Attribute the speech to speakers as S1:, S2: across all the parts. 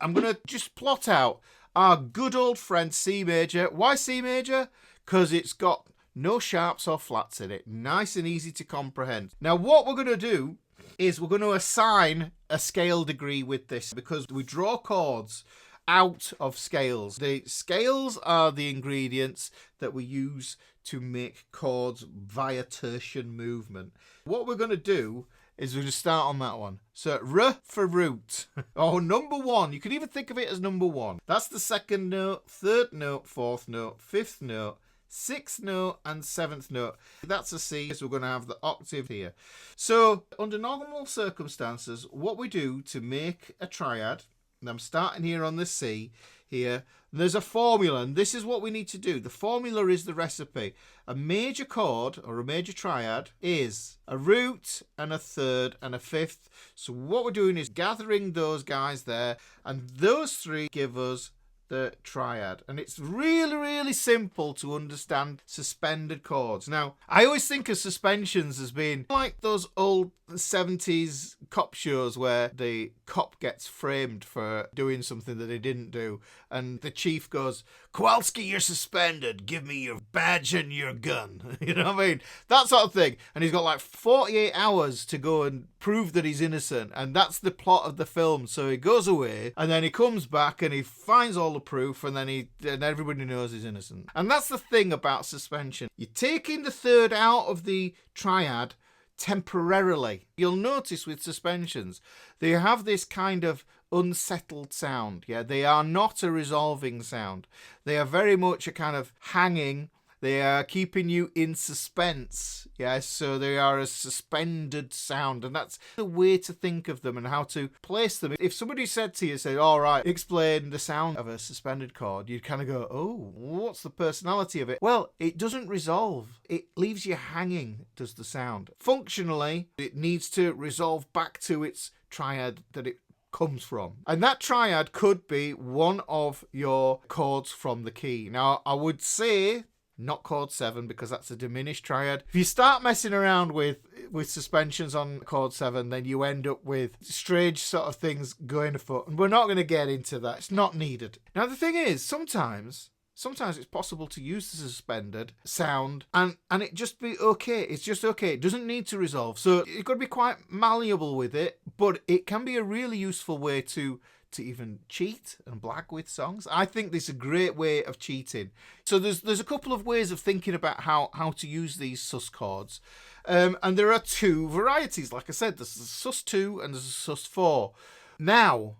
S1: I'm going to just plot out our good old friend C major. Why C major? Because it's got no sharps or flats in it. Nice and easy to comprehend. Now, what we're going to do is we're going to assign a scale degree with this, because we draw chords out of scales. The scales are the ingredients that we use to make chords via tertian movement. What we're going to do is we're going to start on that one. So R for root, or number one. You can even think of it as number one. That's the second note, third note, fourth note, fifth note, sixth note, and seventh note. That's a C, so we're going to have the octave here. So under normal circumstances, what we do to make a triad, and I'm starting here on the C here, there's a formula, and this is what we need to do. The formula is the recipe. A major chord, or a major triad, is a root and a third and a fifth. So what we're doing is gathering those guys there, and those three give us the triad. And it's really, really simple to understand suspended chords. Now, I always think of suspensions as being like those old 70s cop shows where the cop gets framed for doing something that he didn't do, and the chief goes, "Kowalski, you're suspended. Give me your badge and your gun." You know what I mean? That sort of thing. And he's got like 48 hours to go and prove that he's innocent, and that's the plot of the film. So he goes away, and then he comes back and he finds all the proof, and then everybody knows he's innocent. And that's the thing about suspension. You're taking the third out of the triad temporarily. You'll notice with suspensions, they have this kind of unsettled sound. Yeah, they are not a resolving sound. They are very much a kind of hanging. They are keeping you in suspense. Yes, so they are a suspended sound, and that's the way to think of them and how to place them. If somebody said to you, say, "All right, explain the sound of a suspended chord," you'd kind of go, "Oh, what's the personality of it?" Well, it doesn't resolve. It leaves you hanging, does the sound. Functionally, it needs to resolve back to its triad that it comes from. And that triad could be one of your chords from the key. Now, I would say not chord 7, because that's a diminished triad. If you start messing around with suspensions on chord 7, then you end up with strange sort of things going afoot. And we're not going to get into that. It's not needed. Now, the thing is, sometimes it's possible to use the suspended sound and it just be okay. It's just okay. It doesn't need to resolve. So you've got to be quite malleable with it, but it can be a really useful way to even cheat and blag with songs. I think this is a great way of cheating. So there's a couple of ways of thinking about how to use these sus chords. And there are two varieties. Like I said, there's a Csus2 and there's a Csus4. Now,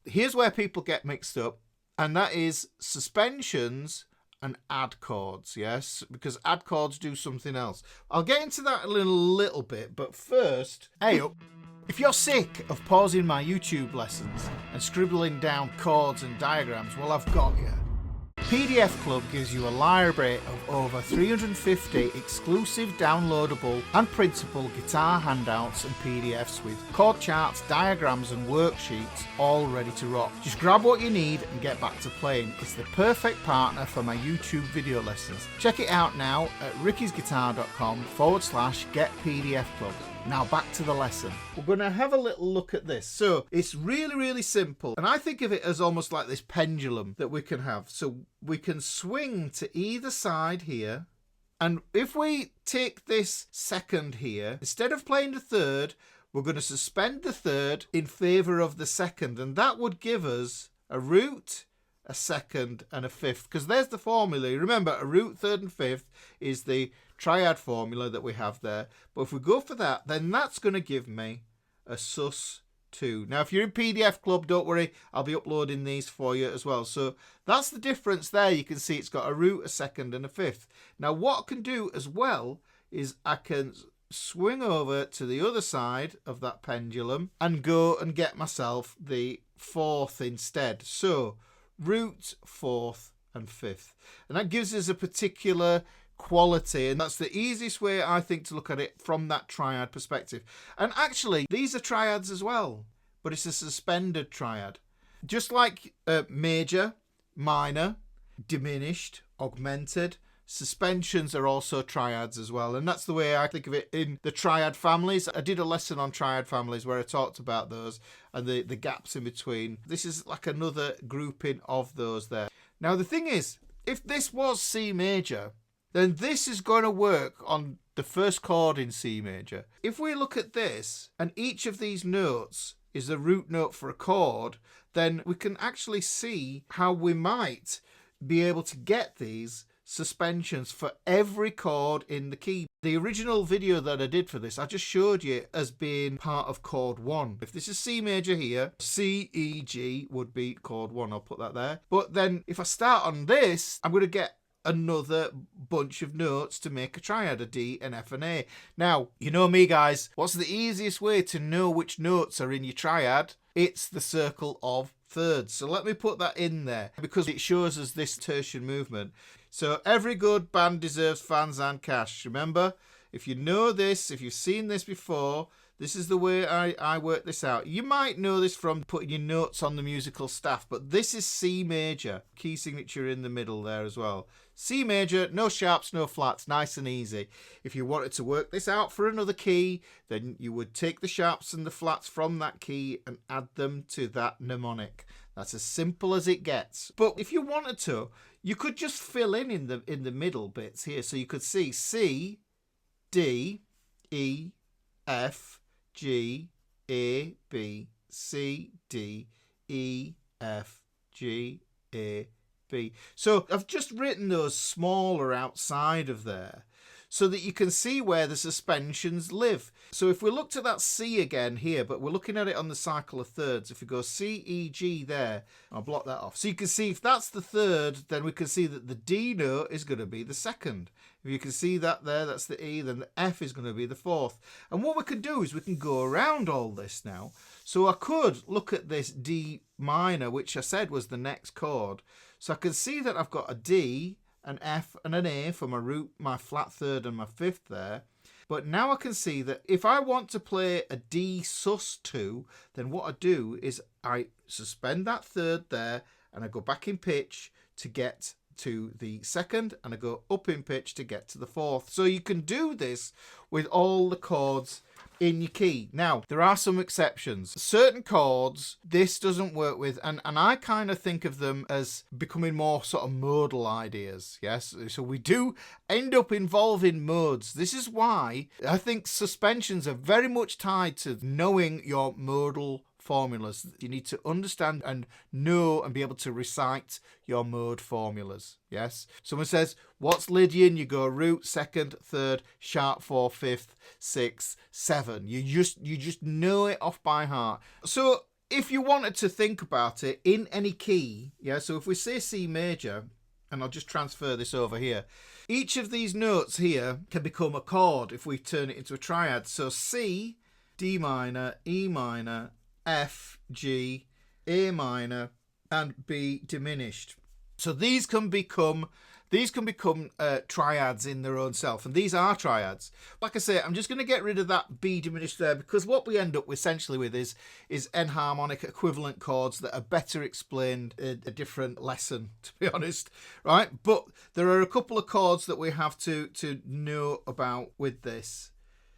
S1: here's where people get mixed up, and that is suspensions and add chords, yes? Because add chords do something else. I'll get into that in a little bit, but first, Eyup. If you're sick of pausing my YouTube lessons and scribbling down chords and diagrams, well, I've got you. PDF Club gives you a library of over 350 exclusive downloadable and printable guitar handouts and PDFs with chord charts, diagrams and worksheets all ready to rock. Just grab what you need and get back to playing. It's the perfect partner for my YouTube video lessons. Check it out now at rickysguitar.com/get PDF Club. Now back to the lesson. We're going to have a little look at this. So it's really, really simple. And I think of it as almost like this pendulum that we can have. So we can swing to either side here. And if we take this second here, instead of playing the third, we're going to suspend the third in favour of the second. And that would give us a root, a second and a fifth. Because there's the formula. Remember, a root, third and fifth is the triad formula that we have there. But if we go for that, then that's going to give me a Cus2. Now, if you're in PDF Club, don't worry, I'll be uploading these for you as well. So that's the difference there. You can see it's got a root, a second and a fifth. Now, what I can do as well is I can swing over to the other side of that pendulum and go and get myself the fourth instead. So root, fourth and fifth. And that gives us a particular quality, and that's the easiest way, I think, to look at it from that triad perspective. And actually, these are triads as well, but it's a suspended triad. Just like major, minor, diminished, augmented, suspensions are also triads as well, and that's the way I think of it in the triad families. I did a lesson on triad families where I talked about those and the gaps in between. This is like another grouping of those there. Now the thing is, if this was C major, then this is going to work on the first chord in C major. If we look at this, and each of these notes is the root note for a chord, then we can actually see how we might be able to get these suspensions for every chord in the key. The original video that I did for this, I just showed you as being part of chord 1. If this is C major here, C, E, G would be chord 1. I'll put that there. But then if I start on this, I'm going to get another bunch of notes to make a triad, a D, an F, and A. Now, you know me, guys. What's the easiest way to know which notes are in your triad? It's the circle of thirds. So let me put that in there because it shows us this tertian movement. So every good band deserves fans and cash. Remember, if you know this, if you've seen this before, this is the way I work this out. You might know this from putting your notes on the musical staff, but this is C major. Key signature in the middle there as well. C major, no sharps, no flats, nice and easy. If you wanted to work this out for another key, then you would take the sharps and the flats from that key and add them to that mnemonic. That's as simple as it gets. But if you wanted to, you could just fill in the middle bits here. So you could see C, D, E, F, G, A, B, C, D, E, F, G, A, B. So I've just written those smaller outside of there so that you can see where the suspensions live. So if we looked at that C again here, but we're looking at it on the cycle of thirds, if we go C, E, G there, I'll block that off. So you can see if that's the third, then we can see that the D note is going to be the second. If you can see that there, that's the E, then the F is going to be the fourth. And what we can do is we can go around all this now. So I could look at this D minor, which I said was the next chord. So I can see that I've got a D, an F and an A for my root, my flat third and my fifth there. But now I can see that if I want to play a D sus2, then what I do is I suspend that third there and I go back in pitch to get to the second and I go up in pitch to get to the fourth. So you can do this with all the chords in your key. Now, there are some exceptions. Certain chords this doesn't work with, and I kind of think of them as becoming more sort of modal ideas, yes? So we do end up involving modes. This is why I think suspensions are very much tied to knowing your modal formulas. You need to understand and know and be able to recite your mode formulas. Yes. Someone says, what's Lydian? You go root, second, third, sharp 4, fifth, 6, 7. You just know it off by heart. So if you wanted to think about it in any key, yeah, so if we say C major, and I'll just transfer this over here, each of these notes here can become a chord if we turn it into a triad. So C, D minor, E minor, F, G, A minor, and B diminished. So these can become triads in their own self, and these are triads. Like I say, I'm just going to get rid of that B diminished there because what we end up essentially with is enharmonic equivalent chords that are better explained in a different lesson, to be honest, right? But there are a couple of chords that we have to know about with this.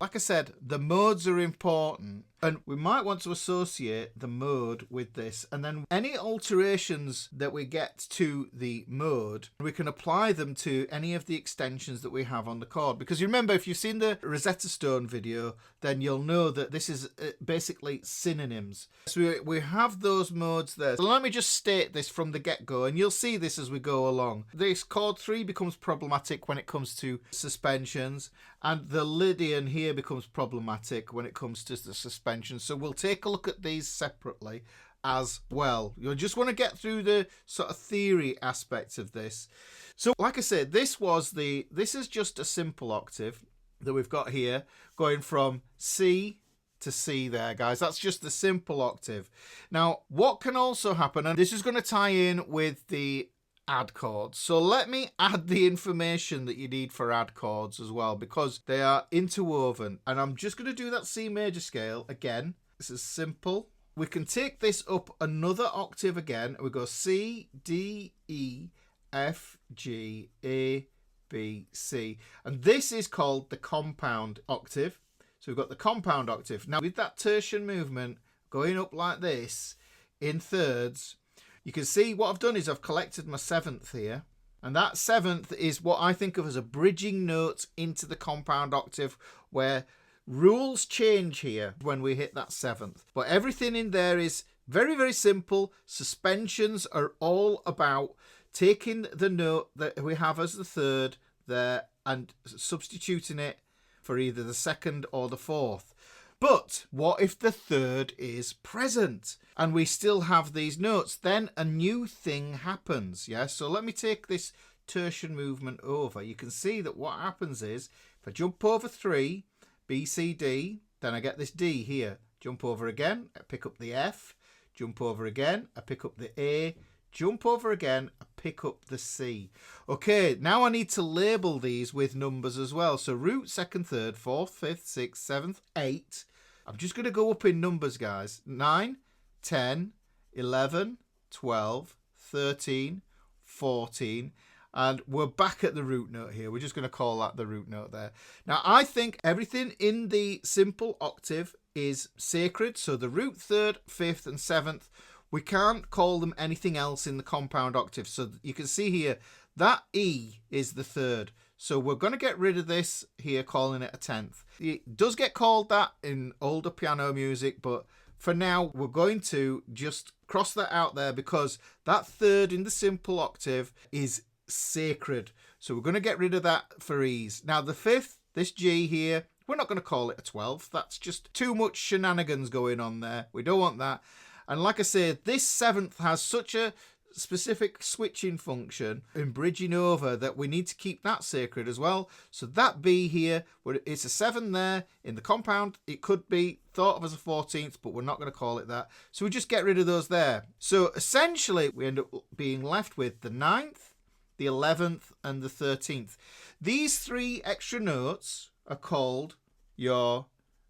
S1: Like I said, the modes are important, and we might want to associate the mode with this, and then any alterations that we get to the mode, we can apply them to any of the extensions that we have on the chord. Because you remember, if you've seen the Rosetta Stone video, then you'll know that this is basically synonyms. So we have those modes there. So let me just state this from the get-go, and you'll see this as we go along. This chord 3 becomes problematic when it comes to suspensions, and the Lydian here becomes problematic when it comes to the suspension. So we'll take a look at these separately as well. You'll just want to get through the sort of theory aspects of this. So like I said, this is just a simple octave that we've got here going from C to C there, guys. That's just the simple octave. Now, what can also happen, and this is going to tie in with the add chords. So let me add the information that you need for add chords as well, because they are interwoven. And I'm just going to do that C major scale again. This is simple. We can take this up another octave again. We go C, D, E, F, G, A, B, C. And this is called the compound octave. So we've got the compound octave. Now with that tertian movement going up like this in thirds, you can see what I've done is I've collected my seventh here. And that seventh is what I think of as a bridging note into the compound octave, where rules change here when we hit that seventh. But everything in there is very, very simple. Suspensions are all about taking the note that we have as the third there and substituting it for either the second or the fourth. But what if the third is present and we still have these notes? Then a new thing happens. Yeah, so let me take this tertian movement over. You can see that what happens is if I jump over 3, B, C, D, then I get this D here. Jump over again, I pick up the F. Jump over again, I pick up the A. Jump over again, I pick up the C. Okay, now I need to label these with numbers as well. So root, second, third, fourth, fifth, sixth, seventh, 8. I'm just going to go up in numbers, guys. 9, 10, 11, 12, 13, 14. And we're back at the root note here. We're just going to call that the root note there. Now, I think everything in the simple octave is sacred. So the root, third, fifth, and seventh, we can't call them anything else in the compound octave. So you can see here, that E is the third. So we're going to get rid of this here, calling it a 10th. It does get called that in older piano music, but for now, we're going to just cross that out there because that third in the simple octave is sacred. So we're going to get rid of that for ease. Now, the fifth, this G here, we're not going to call it a 12th. That's just too much shenanigans going on there. We don't want that. And like I said, this seventh has such a specific switching function in bridging over that we need to keep that sacred as well. So that B here, it's a 7 there. In the compound, it could be thought of as a 14th, but we're not going to call it that. So we just get rid of those there. So essentially, we end up being left with the 9th, the 11th, and the 13th. These 3 extra notes are called your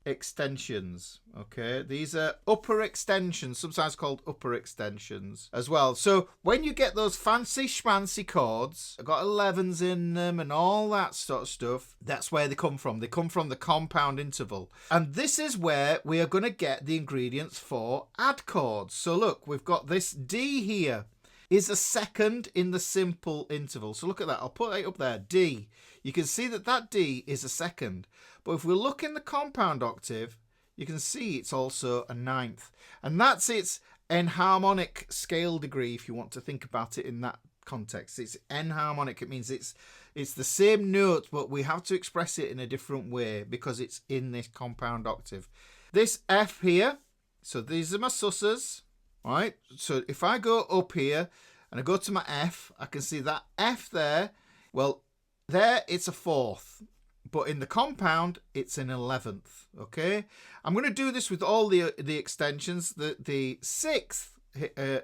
S1: extensions. Okay, these are upper extensions, sometimes called upper extensions as well. So when you get those fancy schmancy chords, got 11s in them and all that sort of stuff, that's where they come from. They come from the compound interval, and this is where we are going to get the ingredients for add chords. So look, we've got this D here is a second in the simple interval. So look at that, I'll put it up there, D. You can see that that D is a second. But if we look in the compound octave, you can see it's also a 9th. And that's its enharmonic scale degree, if you want to think about it in that context. It's enharmonic. It means it's the same note, but we have to express it in a different way because it's in this compound octave. This F here, so these are my susses, right? So if I go up here and I go to my F, I can see that F there, well, there it's a 4th. But in the compound, it's an 11th, okay? I'm going to do this with all the extensions. The 6th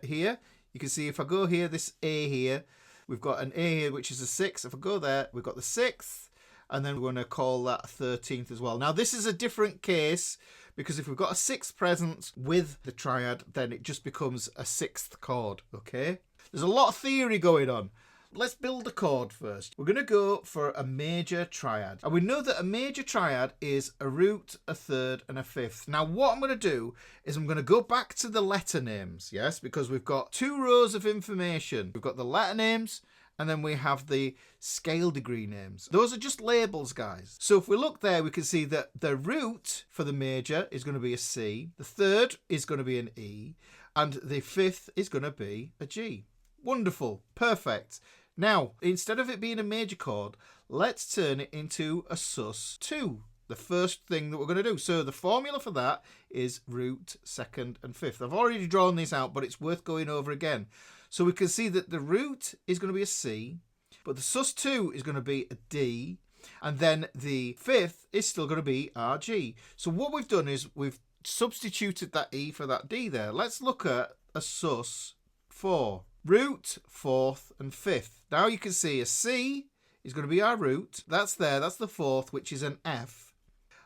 S1: here, you can see if I go here, this A here, we've got an A here, which is a 6. If I go there, we've got the 6th, and then we're going to call that a 13th as well. Now, this is a different case, because if we've got a 6th present with the triad, then it just becomes a 6th chord, okay? There's a lot of theory going on. Let's build a chord first. We're going to go for a major triad. And we know that a major triad is a root, a third, and a fifth. Now, what I'm going to do is I'm going to go back to the letter names, yes? Because we've got 2 rows of information. We've got the letter names, and then we have the scale degree names. Those are just labels, guys. So if we look there, we can see that the root for the major is going to be a C. The third is going to be an E. And the fifth is going to be a G. Wonderful. Perfect. Now, instead of it being a major chord, let's turn it into a sus2, the first thing that we're going to do. So the formula for that is root, second, and fifth. I've already drawn these out, but it's worth going over again. So we can see that the root is going to be a C, but the sus2 is going to be a D, and then the fifth is still going to be our G. So what we've done is we've substituted that E for that D there. Let's look at a sus4. Root, fourth, and fifth. Now you can see a C is going to be our root. That's there. That's the fourth, which is an F.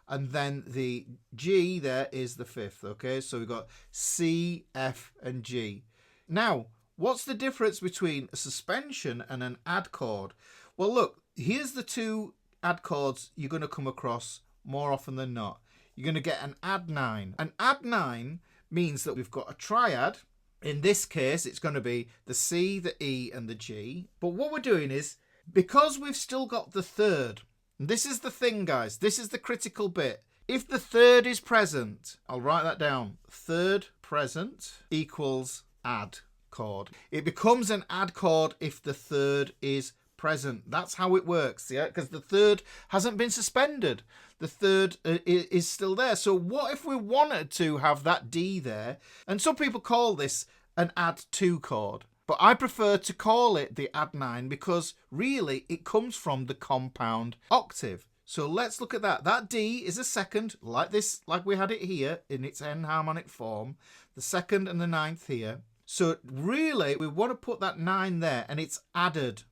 S1: And then the G there is the fifth. Okay, so we've got C, F, and G. Now, what's the difference between a suspension and an add chord? Well, look, here's the two add chords you're going to come across more often than not. You're going to get an add 9. An add 9 means that we've got a triad. In this case, it's going to be the C, the E, and the G. But what we're doing is, because we've still got the third, and this is the thing, guys, this is the critical bit. If the third is present, I'll write that down. Third present equals add chord. It becomes an add chord if the third is present. That's how it works, yeah, because the third hasn't been suspended. The third is still there. So what if we wanted to have that D there? And some people call this an add 2 chord, but I prefer to call it the add 9 because really it comes from the compound octave. So let's look at that. That D is a second, like this, like we had it here in its enharmonic form. The second and the ninth here. So really, we want to put that 9 there, and it's added.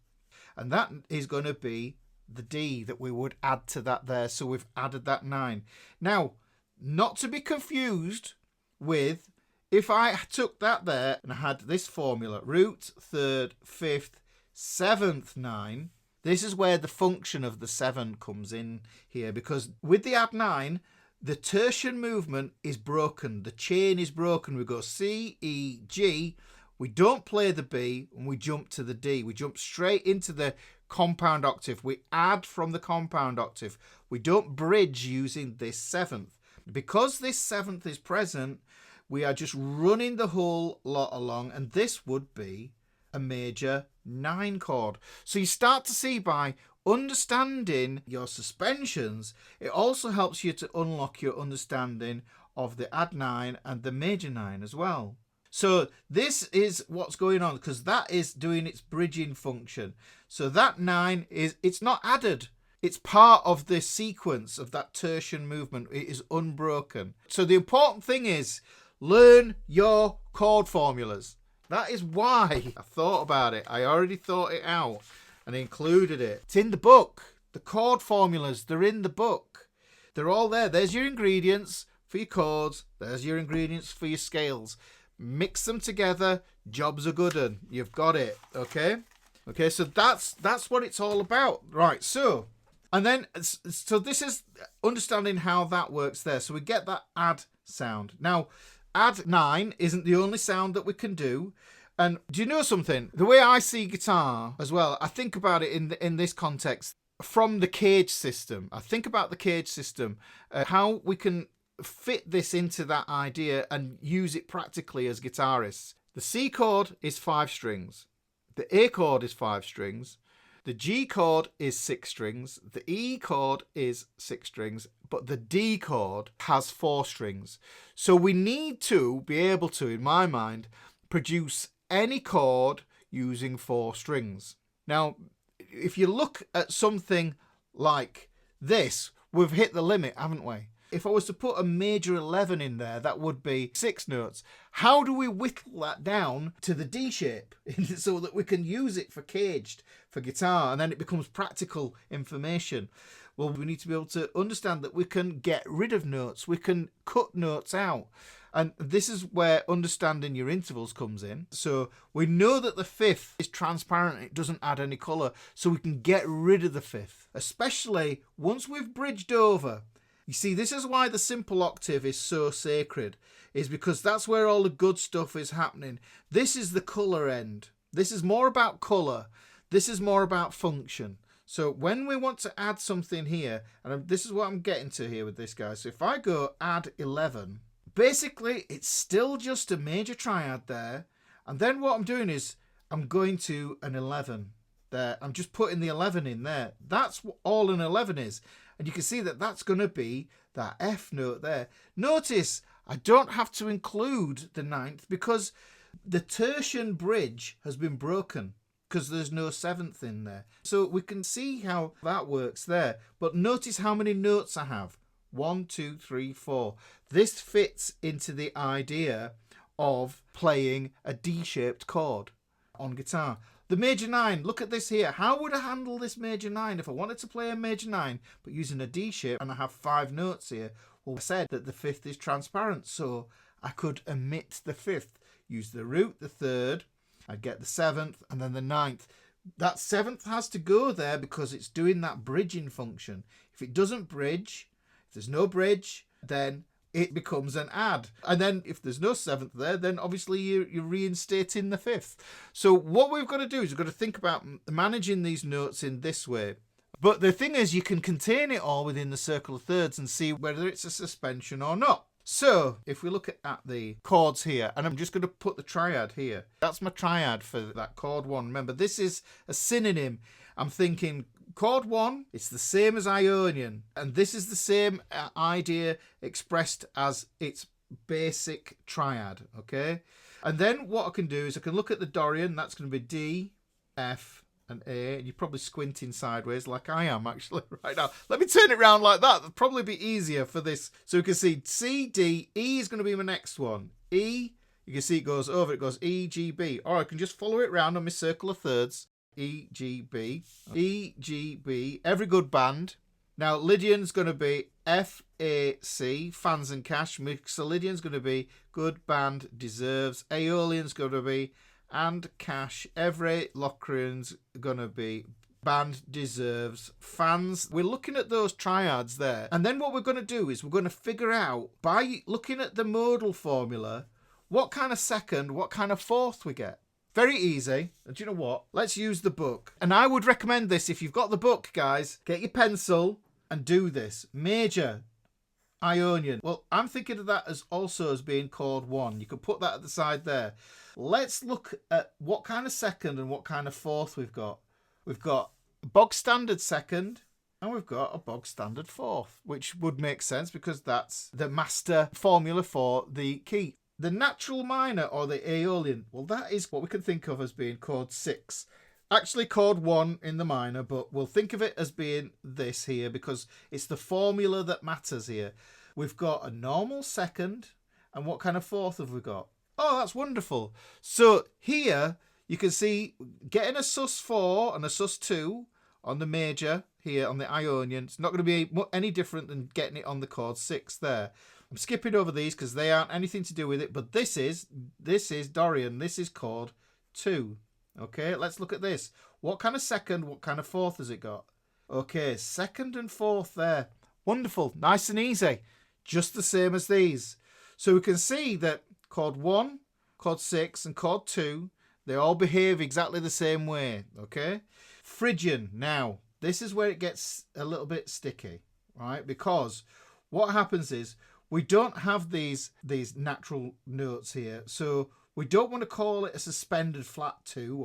S1: And that is going to be the D that we would add to that there. So we've added that 9. Now, not to be confused with if I took that there and I had this formula, root, third, fifth, seventh 9. This is where the function of the 7 comes in here, because with the add 9, the tertian movement is broken. The chain is broken. We go C, E, G. We don't play the B and we jump to the D. We jump straight into the compound octave. We add from the compound octave. We don't bridge using this 7th. Because this 7th is present, we are just running the whole lot along, and this would be a major 9 chord. So you start to see, by understanding your suspensions, it also helps you to unlock your understanding of the add 9 and the major 9 as well. So this is what's going on, because that is doing its bridging function. So that 9 it's not added. It's part of the sequence of that tertian movement. It is unbroken. So the important thing is learn your chord formulas. That is why I thought about it. I already thought it out and included it. It's in the book. The chord formulas, they're in the book. They're all there. There's your ingredients for your chords. There's your ingredients for your scales. Mix them together. Job's a good one. You've got it. Okay? Okay, so that's what it's all about. Right, so this is understanding how that works there. So we get that add sound. Now, add 9 isn't the only sound that we can do. And do you know something? The way I see guitar as well, I think about it in this context from the cage system. I think about the cage system, how we can fit this into that idea and use it practically as guitarists. The C chord is 5 strings. The A chord is 5 strings. The G chord is 6 strings. The E chord is 6 strings. But the D chord has 4 strings. So we need to be able to, in my mind, produce any chord using 4 strings. Now, if you look at something like this, we've hit the limit, haven't we? If I was to put a major 11 in there, that would be 6 notes. How do we whittle that down to the D shape so that we can use it for caged, for guitar, and then it becomes practical information? Well, we need to be able to understand that we can get rid of notes. We can cut notes out. And this is where understanding your intervals comes in. So we know that the 5th is transparent. It doesn't add any colour. So we can get rid of the 5th, especially once we've bridged over. You see, this is why the simple octave is so sacred, is because that's where all the good stuff is happening. This is the colour end. This is more about colour. This is more about function. So when we want to add something here, and this is what I'm getting to here with this guy. So if I go add 11, basically it's still just a major triad there. And then what I'm doing is I'm going to an 11 there. I'm just putting the 11 in there. That's what all an 11 is. And you can see that that's going to be that F note there. Notice I don't have to include the 9th because the tertian bridge has been broken because there's no 7th in there. So we can see how that works there. But notice how many notes I have. 1, 2, 3, 4. This fits into the idea of playing a D-shaped chord on guitar. The major 9, look at this here. How would I handle this major 9 if I wanted to play a major 9 but using a D shape and I have 5 notes here? Well, I said that the 5th is transparent, so I could omit the 5th. Use the root, the 3rd, I'd get the 7th and then the 9th. That seventh has to go there because it's doing that bridging function. If it doesn't bridge, if there's no bridge, then it becomes an add. And then if there's no seventh there, then obviously you're reinstating the fifth. So what we've got to do is we've got to think about managing these notes in this way. But the thing is, you can contain it all within the circle of thirds and see whether it's a suspension or not. So if we look at the chords here, and I'm just going to put the triad here. That's my triad for that chord 1. Remember, this is a synonym. I'm thinking chord 1, it's the same as Ionian. And this is the same idea expressed as its basic triad, okay? And then what I can do is I can look at the Dorian. That's going to be D, F, and A, and you're probably squinting sideways like I am actually right now. Let me turn it around like that. That'll probably be easier for this. So you can see C, D, E is going to be my next one. E, you can see it goes over, it goes E, G, B. Or I can just follow it around on my circle of thirds. E, G, B. E, G, B. Every good band. Now Lydian's going to be F, A, C. Fans and cash. Lydian's going to be good band deserves. Aeolian's going to be and cash. Every Locrian's gonna be band deserves. Fans. We're looking at those triads there, and then what we're going to do is we're going to figure out by looking at the modal formula what kind of second, what kind of fourth we get. Very easy. And do you know what? Let's use the book. And I would recommend this if you've got the book, guys. Get your pencil and do this. Major Ionian. Well, I'm thinking of that as also as being chord 1. You could put that at the side there. Let's look at what kind of second and what kind of fourth we've got. We've got a bog standard second and we've got a bog standard fourth, which would make sense because that's the master formula for the key. The natural minor or the Aeolian, well, that is what we can think of as being chord 6. Actually chord 1 in the minor, but we'll think of it as being this here because it's the formula that matters here. We've got a normal second, and what kind of fourth have we got? Oh, that's wonderful. So here you can see getting a Sus4 and a Sus2 on the major here on the Ionian. It's not going to be any different than getting it on the chord 6 there. I'm skipping over these because they aren't anything to do with it, but this is Dorian. This is chord 2. Okay, let's look at this. What kind of second, what kind of fourth has it got? Okay, second and fourth there. Wonderful, nice and easy. Just the same as these. So we can see that chord 1, chord 6, and chord 2, they all behave exactly the same way, okay? Phrygian, now, this is where it gets a little bit sticky, right? Because what happens is we don't have these natural notes here, so we don't want to call it a suspended flat 2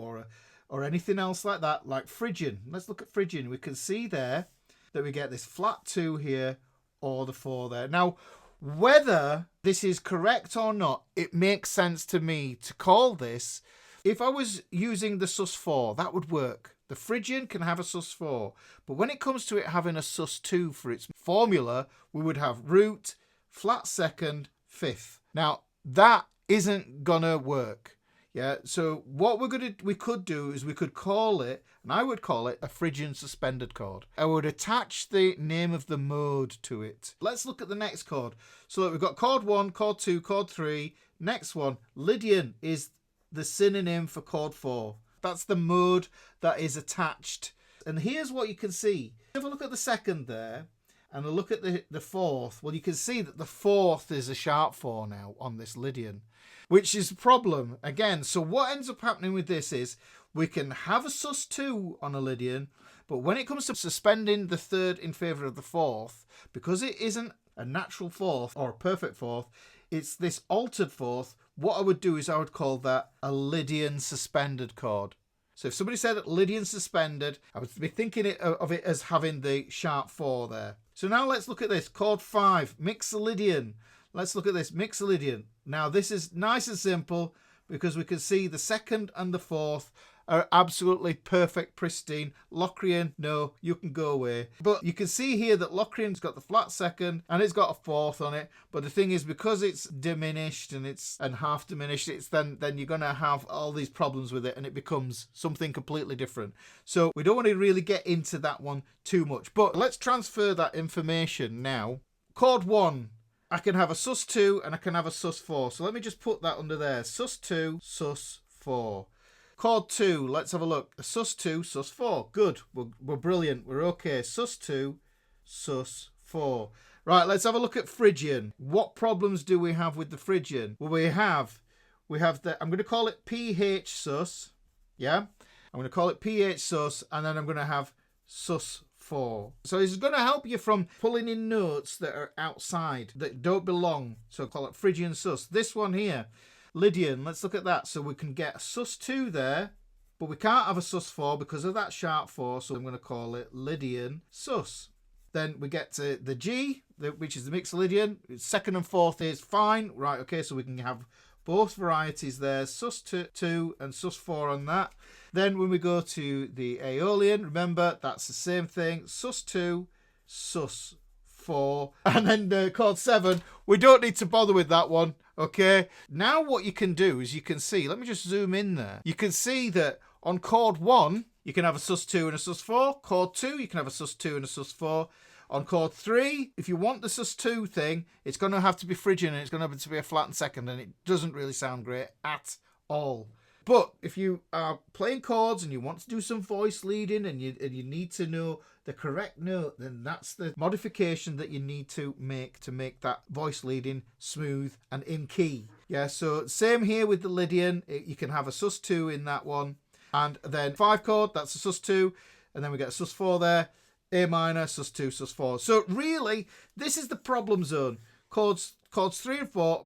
S1: or anything else like that, like Phrygian. Let's look at Phrygian. We can see there that we get this flat 2 here or the 4 there. Now, whether this is correct or not, it makes sense to me to call this, if I was using the Sus4, that would work. The Phrygian can have a Sus4, but when it comes to it having a Sus2 for its formula, we would have root, flat second, fifth. Now, that isn't gonna work. Yeah, so what we could do is we could call it, and I would call it a Phrygian suspended chord. I would attach the name of the mode to it. Let's look at the next chord. So look, we've got chord 1, chord 2, chord 3. Next one, Lydian is the synonym for chord 4. That's the mode that is attached. And here's what you can see. If I look at the second there, and I look at the fourth, well, you can see that the fourth is a sharp 4 now on this Lydian, which is a problem again. So what ends up happening with this is we can have a Sus2 on a Lydian, but when it comes to suspending the third in favour of the fourth, because it isn't a natural fourth or a perfect fourth, it's this altered fourth. What I would do is I would call that a Lydian suspended chord. So if somebody said Lydian suspended, I would be thinking of it as having the sharp 4 there. So now let's look at this. Chord 5, Mixolydian. Let's look at this, Mixolydian. Now this is nice and simple because we can see the second and the fourth are absolutely perfect, pristine. Locrian, no, you can go away. But you can see here that Locrian's got the flat second and it's got a fourth on it. But the thing is, because it's diminished and half diminished, it's then you're going to have all these problems with it and it becomes something completely different. So we don't want to really get into that one too much. But let's transfer that information now. Chord 1. I can have a Sus2 and I can have a Sus4. So let me just put that under there. Sus2, Sus4. Chord 2, let's have a look. Sus2, Sus4. Good. We're brilliant. We're okay. Sus2, Sus4. Right, let's have a look at Phrygian. What problems do we have with the Phrygian? Well, we have the, I'm going to call it PH sus. Yeah? I'm going to call it PH sus, and then I'm going to have Sus4. So it's going to help you from pulling in notes that are outside, that don't belong. So I'll call it Phrygian sus. This one here, Lydian, let's look at that. So we can get a Sus2 there, but we can't have a Sus4 because of that sharp 4. So I'm going to call it Lydian sus. Then we get to the G, which is the mixed Lydian. Second and fourth is fine. Right, okay, so we can have both varieties there, Sus2 and Sus4 on that. Then when we go to the Aeolian, remember, that's the same thing, Sus2, Sus4. And then chord 7, we don't need to bother with that one, okay? Now what you can do is you can see, let me just zoom in there. You can see that on chord 1, you can have a Sus2 and a Sus4. Chord 2, you can have a Sus2 and a Sus4. On chord 3, if you want the Sus2 thing, it's going to have to be Phrygian and it's going to have to be a flattened second, and it doesn't really sound great at all. But if you are playing chords and you want to do some voice leading and you need to know the correct note, then that's the modification that you need to make that voice leading smooth and in key. Yeah, so same here with the Lydian. You can have a Sus2 in that one. And then 5 chord, that's a Sus2. And then we get a Sus4 there. A minor, Sus2, Sus4. So really, this is the problem zone. Chords 3 and 4.